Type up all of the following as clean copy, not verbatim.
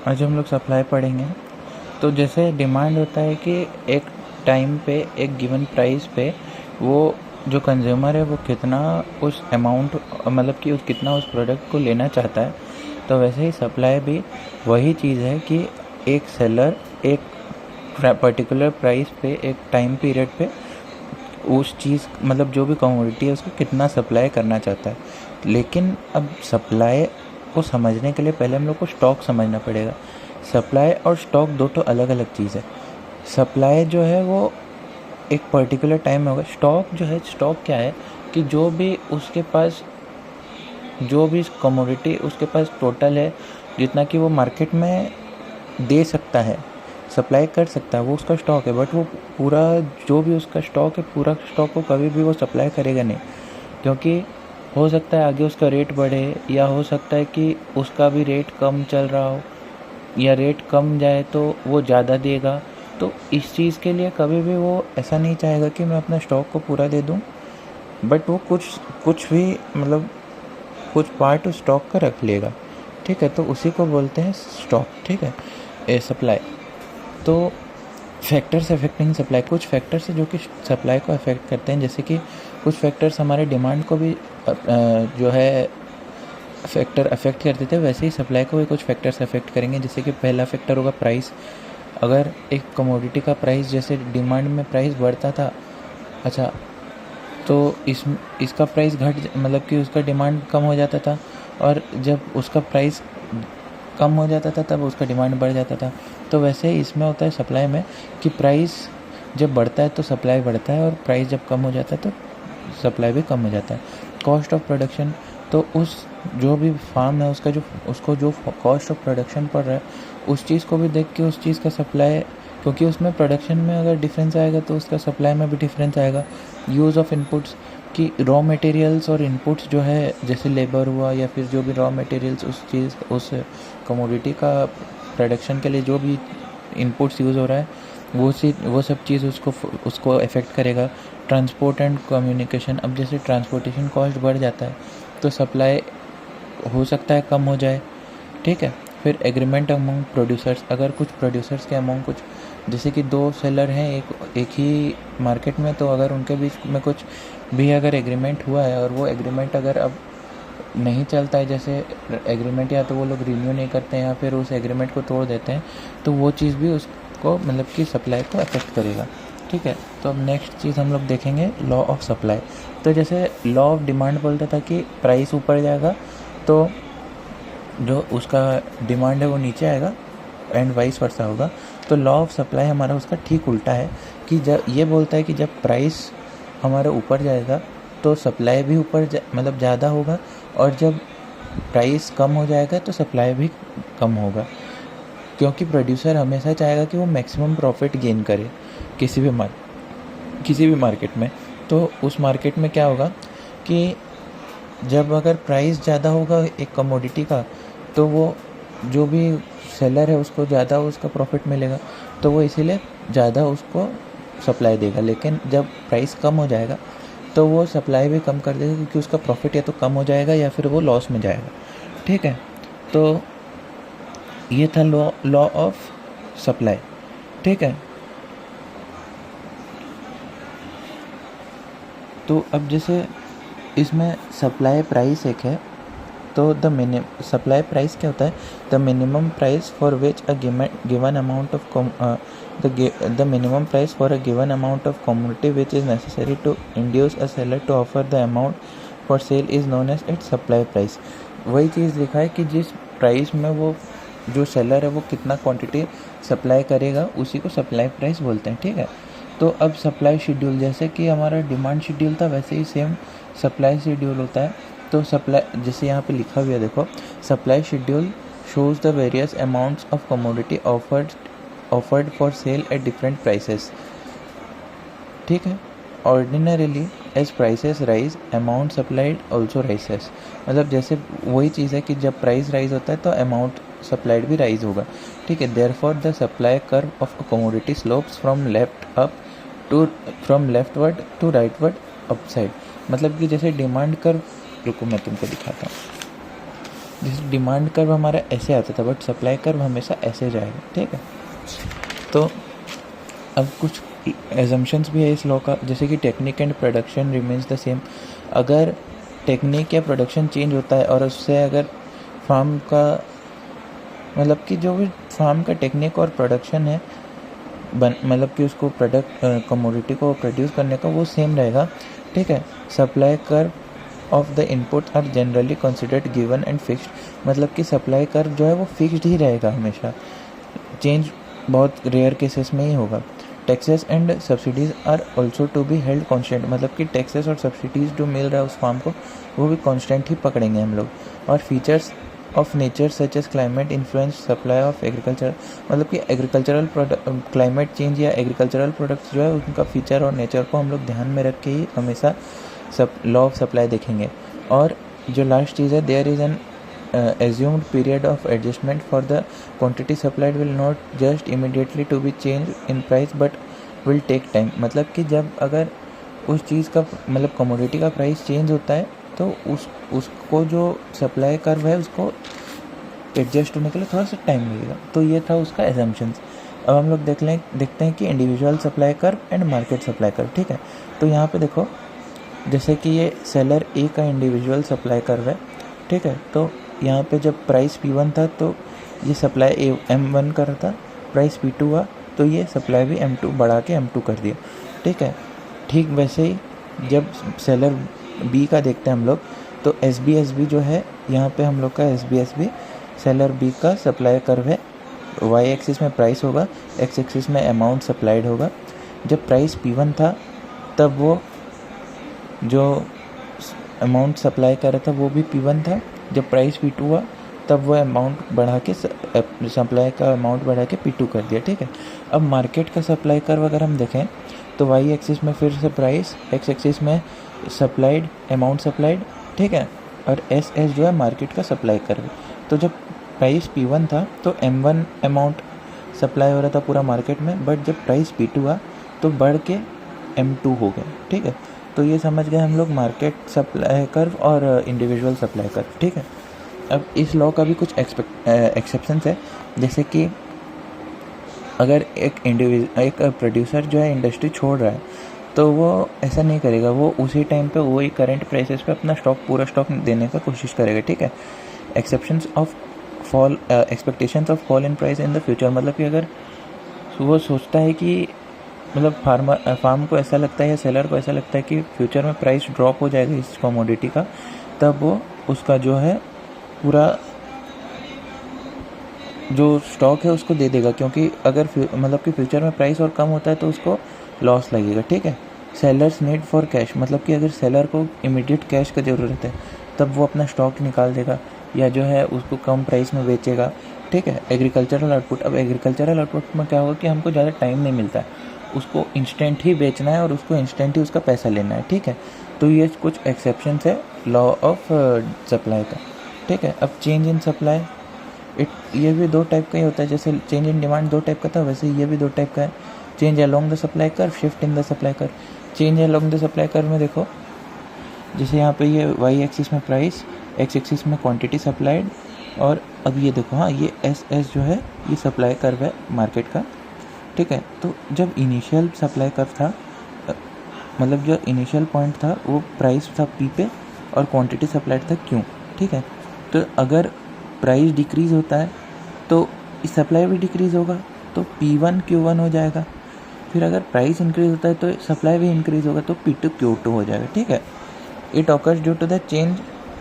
आज हम लोग सप्लाई पढ़ेंगे। तो जैसे डिमांड होता है कि एक टाइम पे एक गिवन प्राइस पे वो जो कंज्यूमर है वो कितना उस अमाउंट मतलब कि कितना उस प्रोडक्ट को लेना चाहता है। तो वैसे ही सप्लाई भी वही चीज़ है कि एक सेलर एक पर्टिकुलर प्राइस पे एक टाइम पीरियड पे उस चीज़ मतलब जो भी कमोडिटी है उसको कितना सप्लाई करना चाहता है। लेकिन अब सप्लाई को समझने के लिए पहले हम लोग को स्टॉक समझना पड़ेगा। सप्लाई और स्टॉक दो तो अलग अलग चीज़ है। सप्लाई जो है वो एक पर्टिकुलर टाइम में होगा। स्टॉक जो है, स्टॉक क्या है कि जो भी उसके पास जो भी कमोडिटी उसके पास टोटल है, जितना कि वो मार्केट में दे सकता है, सप्लाई कर सकता है, वो उसका स्टॉक है। बट वो पूरा जो भी उसका स्टॉक है, पूरा स्टॉक को कभी भी वो सप्लाई करेगा नहीं, क्योंकि हो सकता है आगे उसका रेट बढ़े या हो सकता है कि उसका भी रेट कम चल रहा हो या रेट कम जाए तो वो ज़्यादा देगा। तो इस चीज़ के लिए कभी भी वो ऐसा नहीं चाहेगा कि मैं अपना स्टॉक को पूरा दे दूं, बट वो कुछ भी मतलब कुछ पार्ट स्टॉक का रख लेगा। ठीक है, तो उसी को बोलते हैं स्टॉक। ठीक है, सप्लाई। तो फैक्टर्स अफेक्टिंग सप्लाई, कुछ फैक्टर्स है जो कि सप्लाई को अफेक्ट करते हैं। जैसे कि कुछ फैक्टर्स हमारे डिमांड को भी जो है फैक्टर अफेक्ट करते थे, वैसे ही सप्लाई को भी कुछ फैक्टर्स अफेक्ट करेंगे। जैसे कि पहला फैक्टर होगा प्राइस। अगर एक कमोडिटी का प्राइस जैसे डिमांड में प्राइस बढ़ता था, अच्छा, तो इसका प्राइस घट मतलब कि उसका डिमांड कम हो जाता था, और जब उसका प्राइस कम हो जाता था तब उसका डिमांड बढ़ जाता था। तो वैसे ही इसमें होता है सप्लाई में कि प्राइस जब बढ़ता है तो सप्लाई बढ़ता है, और प्राइस जब कम हो जाता है तो सप्लाई भी कम हो जाता है। कॉस्ट ऑफ प्रोडक्शन, तो उस जो भी फार्म है उसको जो कॉस्ट ऑफ प्रोडक्शन पड़ रहा है उस चीज़ को भी देख के उस चीज़ का सप्लाई, क्योंकि उसमें प्रोडक्शन में अगर डिफरेंस आएगा तो उसका सप्लाई में भी डिफरेंस आएगा। यूज़ ऑफ इनपुट्स, कि रॉ मटेरियल्स और इनपुट्स जो है जैसे लेबर हुआ या फिर जो भी रॉ मटेरियल्स उस कमोडिटी का प्रोडक्शन के लिए जो भी इनपुट्स यूज़ हो रहा है वो सब चीज़ उसको अफेक्ट करेगा। ट्रांसपोर्ट एंड कम्युनिकेशन, अब जैसे ट्रांसपोर्टेशन कॉस्ट बढ़ जाता है तो सप्लाई हो सकता है कम हो जाए। ठीक है, फिर एग्रीमेंट अमंग प्रोड्यूसर्स, अगर कुछ प्रोड्यूसर्स के अमंग कुछ जैसे कि दो सेलर हैं एक ही मार्केट में, तो अगर उनके बीच में कुछ भी अगर एग्रीमेंट हुआ है और वो एग्रीमेंट अगर अब नहीं चलता है, जैसे एग्रीमेंट या तो वो लोग रिन्यू नहीं करते हैं या फिर उस एग्रीमेंट को तोड़ देते हैं, तो वो चीज़ भी उसको मतलब कि सप्लाई को अफेक्ट करेगा। ठीक है, तो अब नेक्स्ट चीज़ हम लोग देखेंगे लॉ ऑफ सप्लाई। तो जैसे लॉ ऑफ डिमांड बोलता था कि प्राइस ऊपर जाएगा तो जो उसका डिमांड है वो नीचे आएगा, एंड वाइस वर्सा होगा। तो लॉ ऑफ सप्लाई हमारा उसका ठीक उल्टा है, कि जब ये बोलता है कि जब प्राइस हमारा ऊपर जाएगा तो सप्लाई भी ऊपर मतलब ज़्यादा होगा, और जब प्राइस कम हो जाएगा तो सप्लाई भी कम होगा, क्योंकि प्रोड्यूसर हमेशा चाहेगा कि वो मैक्सिमम प्रॉफिट गेन करे किसी भी मार्केट में। तो उस मार्केट में क्या होगा कि जब अगर प्राइस ज़्यादा होगा एक कमोडिटी का, तो वो जो भी सेलर है उसको ज़्यादा उसका प्रॉफिट मिलेगा, तो वो इसीलिए ज़्यादा उसको सप्लाई देगा। लेकिन जब प्राइस कम हो जाएगा तो वो सप्लाई भी कम कर देगा, क्योंकि उसका प्रॉफिट या तो कम हो जाएगा या फिर वो लॉस में जाएगा। ठीक है, तो ये था लॉ ऑफ सप्लाई। ठीक है, तो अब जैसे इसमें सप्लाई प्राइस एक है, तो सप्लाई प्राइस क्या होता है? The minimum price for which a given amount of the minimum price for a given amount of commodity which is necessary to induce a seller to offer the amount for sale is known as its supply price. वही चीज़ लिखा है कि जिस price में वो जो seller है वो कितना क्वांटिटी सप्लाई करेगा उसी को सप्लाई प्राइस बोलते हैं। ठीक है, तो अब सप्लाई शेड्यूल, जैसे कि हमारा डिमांड शेड्यूल था वैसे ही सेम सप्लाई शेड्यूल होता है। तो सप्लाई जैसे यहाँ पे लिखा हुआ है, देखो, supply schedule shows the various amounts of commodity offered for sale at different prices. ठीक है, ordinarily as prices rise amount supplied also rises. मतलब जैसे वही चीज़ है कि जब प्राइस राइज होता है तो अमाउंट सप्लाइड भी राइज होगा। ठीक है, therefore the supply curve of a commodity slopes from leftward to rightward upside. मतलब कि जैसे डिमांड कर्व, रुको मैं तुमको दिखाता हूँ। जैसे डिमांड कर्व हमारा ऐसे आता था बट सप्लाई कर्व हमेशा ऐसे जाएगा, ठीक है। तो अब कुछ एजम्पशंस भी है इस लॉ का, जैसे कि technique and production remains the same. अगर टेक्निक या प्रोडक्शन चेंज होता है और उससे अगर फार्म का मतलब कि जो भी फार्म का टेक्निक और प्रोडक्शन है मतलब कि उसको प्रोडक्ट कमोडिटी को प्रोड्यूस करने का वो सेम रहेगा, ठीक है। Supply curve of the input are generally considered given and fixed. मतलब कि सप्लाई कर्व जो है वो फिक्स्ड ही रहेगा हमेशा, चेंज बहुत रेयर केसेस में ही होगा। Taxes and subsidies are also to be held constant. मतलब कि टैक्सेस और सब्सिडीज़ जो मिल रहा है उस फार्म को वो भी कॉन्स्टेंट ही पकड़ेंगे हम लोग। और features of nature such as climate influence supply of agriculture. मतलब कि एग्रीकल्चरल क्लाइमेट चेंज या एग्रीकल्चरल प्रोडक्ट्स जो है उनका फीचर और नेचर को हम लोग ध्यान में रख के ही हमेशा लॉ ऑफ सप्लाई देखेंगे। और जो लास्ट चीज़ है, there is an assumed period of adjustment for the quantity supplied will not just immediately to be changed in price but will take time। मतलब कि जब अगर उस चीज़ का मतलब कमोडिटी का प्राइस चेंज होता है तो उसको जो सप्लाई कर्व है उसको एडजस्ट होने के लिए थोड़ा सा टाइम लगेगा। तो ये था उसका एजम्पशंस। अब हम लोग देखते हैं कि individual supply curve and market supply curve, ठीक है। तो यहाँ पे देखो, जैसे कि ये सेलर ए का इंडिविजुअल सप्लाई कर्व है, ठीक है। तो यहाँ पे जब प्राइस P1 था तो ये सप्लाई M1 कर रहा था, प्राइस P2 हुआ तो ये सप्लाई भी M2 बढ़ा के M2 कर दिया, ठीक है। ठीक वैसे ही जब सेलर B का देखते हैं हम लोग तो SB जो है यहाँ पे हम लोग का SB सेलर B का सप्लाई कर्व है। Y एक्सिस में प्राइस होगा, X एक्सिस में अमाउंट सप्लाइड होगा। जब प्राइस P1 था तब वो जो अमाउंट सप्लाई कर रहा था वो भी P1 था। जब प्राइस P2 हुआ तब वो अमाउंट बढ़ा के सप्लाई का अमाउंट बढ़ा के P2 कर दिया, ठीक है। अब मार्केट का सप्लाई कर्व अगर हम देखें तो Y एक्सिस में फिर से प्राइस, X एक्सिस में सप्लाइड अमाउंट सप्लाइड, ठीक है। और SS जो है मार्केट का सप्लाई कर्व। तो जब प्राइस P1 था तो M1 अमाउंट सप्लाई हो रहा था पूरा मार्केट में, बट जब प्राइस P2 हुआ तो बढ़ के M2 हो गया, ठीक है। तो ये समझ गए हम लोग मार्केट सप्लाई कर्व और इंडिविजुअल सप्लाई कर्व, ठीक है। अब इस लॉ का भी कुछ एक्सेप्शंस है, जैसे कि अगर एक प्रोड्यूसर जो है इंडस्ट्री छोड़ रहा है तो वो ऐसा नहीं करेगा, वो उसी टाइम पे वही करंट प्राइसेस पे अपना पूरा स्टॉक देने का कोशिश करेगा, ठीक है। Exceptions of fall expectations of fall in price in the future. मतलब कि अगर वो सोचता है कि मतलब फार्म को ऐसा लगता है या सेलर को ऐसा लगता है कि फ्यूचर में प्राइस ड्रॉप हो जाएगा इस कमोडिटी का, तब वो उसका जो है पूरा जो स्टॉक है उसको दे देगा, क्योंकि अगर मतलब कि फ्यूचर में प्राइस और कम होता है तो उसको लॉस लगेगा, ठीक है। Sellers need for cash. मतलब कि अगर सेलर को इमीडिएट कैश का ज़रूरत है तब वो अपना स्टॉक निकाल देगा या जो है उसको कम प्राइस में बेचेगा, ठीक है। Agricultural output. अब एग्रीकल्चरल आउटपुट में क्या होगा कि हमको ज़्यादा टाइम नहीं मिलता है, उसको इंस्टेंट ही बेचना है और उसको इंस्टेंट ही उसका पैसा लेना है, ठीक है। तो ये कुछ एक्सेप्शंस है लॉ ऑफ सप्लाई का, ठीक है। अब चेंज इन सप्लाई, ये भी दो टाइप का ही होता है। जैसे चेंज इन डिमांड दो टाइप का था, वैसे ये भी दो टाइप का है। Change along the supply curve, shift in the supply curve. Change along the supply curve में देखो, जैसे यहाँ पे ये Y एक्सिस में प्राइस, X एक्सिस में क्वांटिटी सप्लाइड, और अब ये देखो, हाँ ये SS जो है ये सप्लाई कर्व है मार्केट का, ठीक है। तो जब इनिशियल सप्लाई कर्व था, मतलब जो इनिशियल पॉइंट था वो प्राइस था P पे और क्वांटिटी सप्लाइड था Q, ठीक है। तो अगर प्राइस डिक्रीज़ होता है तो सप्लाई भी डिक्रीज़ होगा, तो P1 Q1 हो जाएगा। फिर अगर प्राइस इंक्रीज़ होता है तो सप्लाई भी इंक्रीज़ होगा, तो P2 Q2 हो जाएगा, ठीक है। It occurs due to the change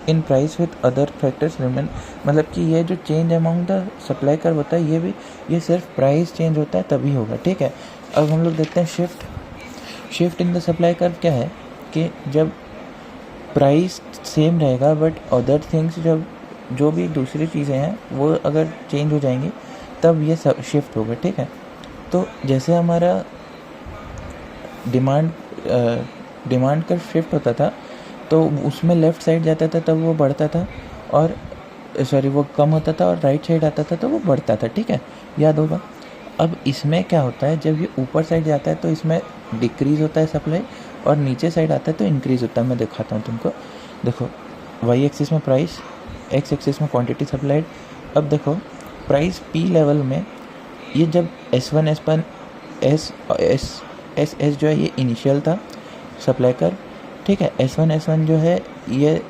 in price with other factors remain. मतलब कि ये जो change amount the supply curve होता है ये सिर्फ प्राइस चेंज होता है तभी होगा, ठीक है। अब हम लोग देखते हैं shift in the supply curve क्या है कि जब प्राइस सेम रहेगा बट अदर थिंग्स जो भी दूसरी चीज़ें हैं वो अगर चेंज हो जाएंगी तब ये शिफ्ट होगा, ठीक है। तो जैसे हमारा डिमांड कर्व शिफ्ट होता था तो उसमें लेफ़्ट साइड जाता था तब वो बढ़ता था, और वो कम होता था, और राइट साइड आता था तो वो बढ़ता था, ठीक है, याद होगा। अब इसमें क्या होता है, जब ये ऊपर साइड जाता है तो इसमें डिक्रीज़ होता है सप्लाई, और नीचे साइड आता है तो इंक्रीज़ होता है। मैं दिखाता हूँ तुमको, देखो Y एक्सिस में प्राइस, एक्स एक्सिस में क्वांटिटी सप्लाइड। अब देखो प्राइस पी लेवल में ये जब S1 S1 एस जो है ये इनिशियल था सप्लाई कर, ठीक है। S1 जो है ये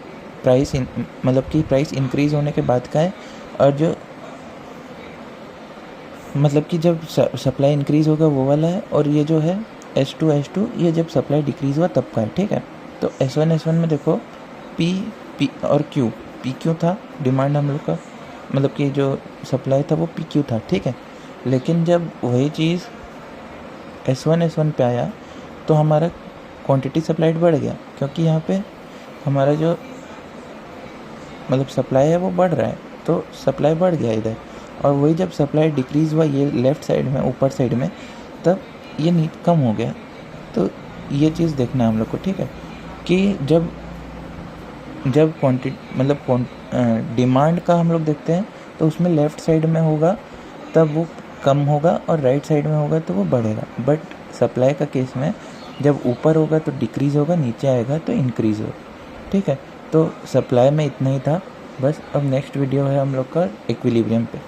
प्राइस मतलब कि प्राइस इंक्रीज़ होने के बाद का है, और जो मतलब कि जब सप्लाई इंक्रीज़ होगा वो वाला है, और ये जो है S2 ये जब सप्लाई डिक्रीज़ हुआ तब का है, ठीक है। तो S1 में देखो पी और क्यू था डिमांड हम लोग का, मतलब कि जो सप्लाई था वो PQ था, ठीक है। लेकिन जब वही चीज़ S1 पे आया तो हमारा क्वांटिटी सप्लाइड बढ़ गया, क्योंकि यहाँ पे हमारा जो मतलब सप्लाई है वो बढ़ रहा है, तो सप्लाई बढ़ गया इधर। और वही जब सप्लाई डिक्रीज़ हुआ ये लेफ़्ट साइड में, ऊपर साइड में, तब ये कम हो गया। तो ये चीज़ देखना है हम लोग को, ठीक है, कि जब क्वांटिटी मतलब डिमांड का हम लोग देखते हैं तो उसमें लेफ़्ट साइड में होगा तब वो कम होगा, और राइट साइड में होगा तो वो बढ़ेगा। बट सप्लाई का केस में जब ऊपर होगा तो डिक्रीज़ होगा, नीचे आएगा तो इंक्रीज़ होगा, ठीक है। तो सप्लाई में इतना ही था बस। अब नेक्स्ट वीडियो है हम लोग का इक्विलिब्रियम पे।